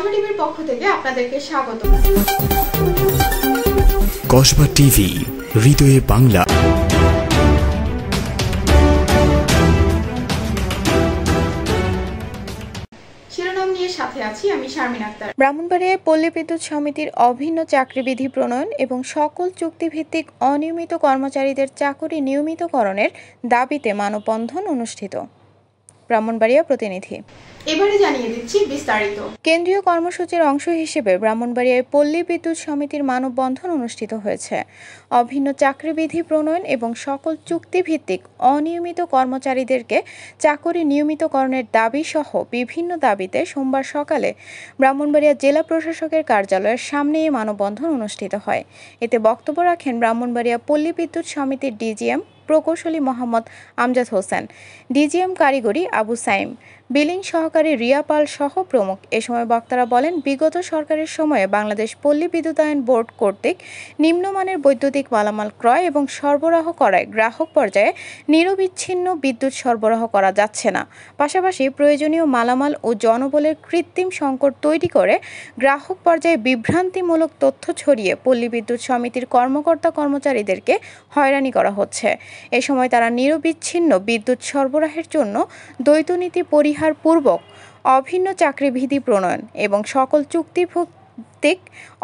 কসবা টিভির পক্ষ থেকে আপনাদেরকে স্বাগত। কসবা টিভি, হৃদয়ে বাংলা। শিরোনাম নিয়ে সাথে আছি আমি শারমিন আক্তার। ব্রাহ্মণবাড়িয়ায় পল্লী বিদ্যুৎ সমিতির অভিন্ন চাকরিবিধি প্রণয়ন এবং সকল চুক্তিভিত্তিক অনিয়মিত কর্মচারীদের চাকরি নিয়মিতকরণের দাবিতে মানববন্ধন অনুষ্ঠিত। ব্রাহ্মণবাড়িয়া প্রতিনিধি। এবারে জানিয়ে দিচ্ছি বিস্তারিত। কেন্দ্রীয় কর্মসূচির অংশ হিসেবে ব্রাহ্মণবাড়িয়ায় পল্লী বিদ্যুৎ সমিতির মানববন্ধন অনুষ্ঠিত হয়েছে। অভিন্ন চাকরিবিধি প্রণয়ন এবং সকল চুক্তিভিত্তিক অনিয়মিত কর্মচারীদেরকে চাকরি নিয়মিতকরণের দাবি সহ বিভিন্ন দাবিতে সোমবার সকালে ব্রাহ্মণবাড়িয়া জেলা প্রশাসকের কার্যালয়ের সামনে এই মানববন্ধন অনুষ্ঠিত হয়। এতে বক্তব্য রাখেন ব্রাহ্মণবাড়িয়া পল্লী বিদ্যুৎ সমিতির ডিজিএম প্রকৌশলী মোহাম্মদ আমজাদ হোসেন, ডিজিএম কারিগরি আবু সাইম, বিলিং সহকারী রিয়া পাল সহ প্রমুখ। এ সময় বক্তারা বলেন, বিগত সরকারের সময়ে বাংলাদেশ পল্লী বিদ্যুতায়ন বোর্ড কর্তৃক নিম্নমানের বৈদ্যুতিক মালামাল ক্রয় এবং সরবরাহ করায় গ্রাহক পর্যায়ে নিরবিচ্ছিন্ন বিদ্যুৎ সরবরাহ করা যাচ্ছে না। পাশাপাশি প্রয়োজনীয় মালামাল ও জনবলের কৃত্রিম সংকট তৈরি করে গ্রাহক পর্যায়ে বিভ্রান্তিমূলক তথ্য ছড়িয়ে পল্লী বিদ্যুৎ সমিতির কর্মকর্তা কর্মচারীদেরকে হয়রানি করা হচ্ছে। এ সময় তারা নিরবিচ্ছিন্ন বিদ্যুৎ সরবরাহের জন্য দ্বৈতনীতি পরিহার পূর্বক অভিন্ন চাকরিবিধি প্রণয়ন এবং সকল চুক্তিভিত্তিক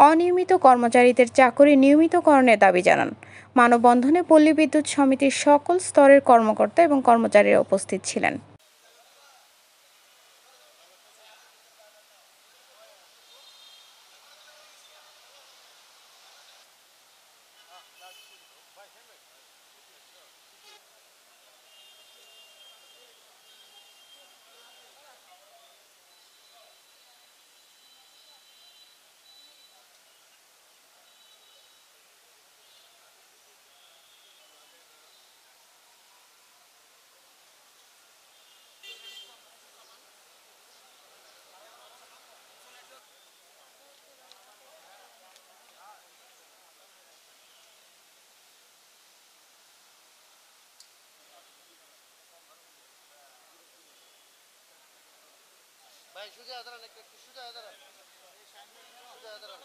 অনিয়মিত কর্মচারীদের চাকরি নিয়মিতকরণের দাবি জানান। মানববন্ধনে পল্লী বিদ্যুৎ সমিতির সকল স্তরের কর্মকর্তা এবং কর্মচারীরা উপস্থিত ছিলেন। ভাই সুজা দাঁড়ান, একটু সুজা দাঁড়ান, সুজা দাঁড়ান।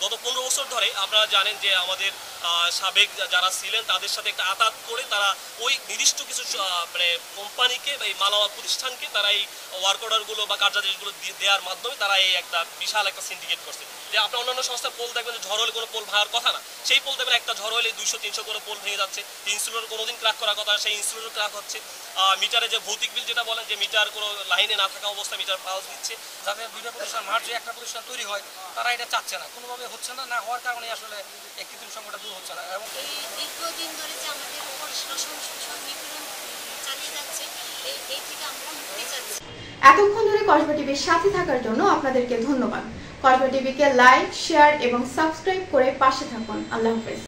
গত 15 বছর ধরে আপনারা জানেন যে আমাদের সাবেক যারা ছিলেন তাদের সাথে একটা আতাত করে তারা ওই নির্দিষ্ট কিছু মানে কোম্পানিকে বা এই মালামাল প্রতিষ্ঠানকে তারা এই ওয়ার্ক অর্ডারগুলো বা কার্যাদেশগুলো দেওয়ার মাধ্যমে তারা এই একটা বিশাল একটা সিন্ডিকেট করছে। যে আপনার অন্যান্য সংস্থার পোল দেখবেন যে ঝড় হলে কোনো পোল ভাঙার কথা না, সেই পোল দেখবেন একটা ঝড় হলে 200-300 করে পোল ভেঙে যাচ্ছে। ইনসুলেটর কোনোদিন ক্র্যাক করার কথা, সেই ইনসুলেটর ক্র্যাক হচ্ছে। মিটারে যে ভৌতিক বিল যেটা বলেন যে মিটার কোনো লাইনে না থাকা অবস্থায় মিটার পালস দিচ্ছে, যাতে দুইটা প্রতিষ্ঠান মার্জে একটা প্রতিষ্ঠান তৈরি হয় তারা এটা চাচ্ছে না, কোনোভাবে হচ্ছে না, না হওয়ার কারণে আসলে এই কৃত্রিম সংকটটা দূর হচ্ছে না। এবং এই দীর্ঘদিন ধরে যে আমাদের উপর শোষণ নিপীড়ন চালিয়ে যাচ্ছে, এই থেকে আমরা মুক্তি চাচ্ছি। এতক্ষণ ধরে কসবা টিভির সাথে থাকার জন্য আপনাদেরকে ধন্যবাদ। কসবা টিভিকে লাইক, শেয়ার এবং সাবস্ক্রাইব করে পাশে থাকুন। আল্লাহ হাফেজ।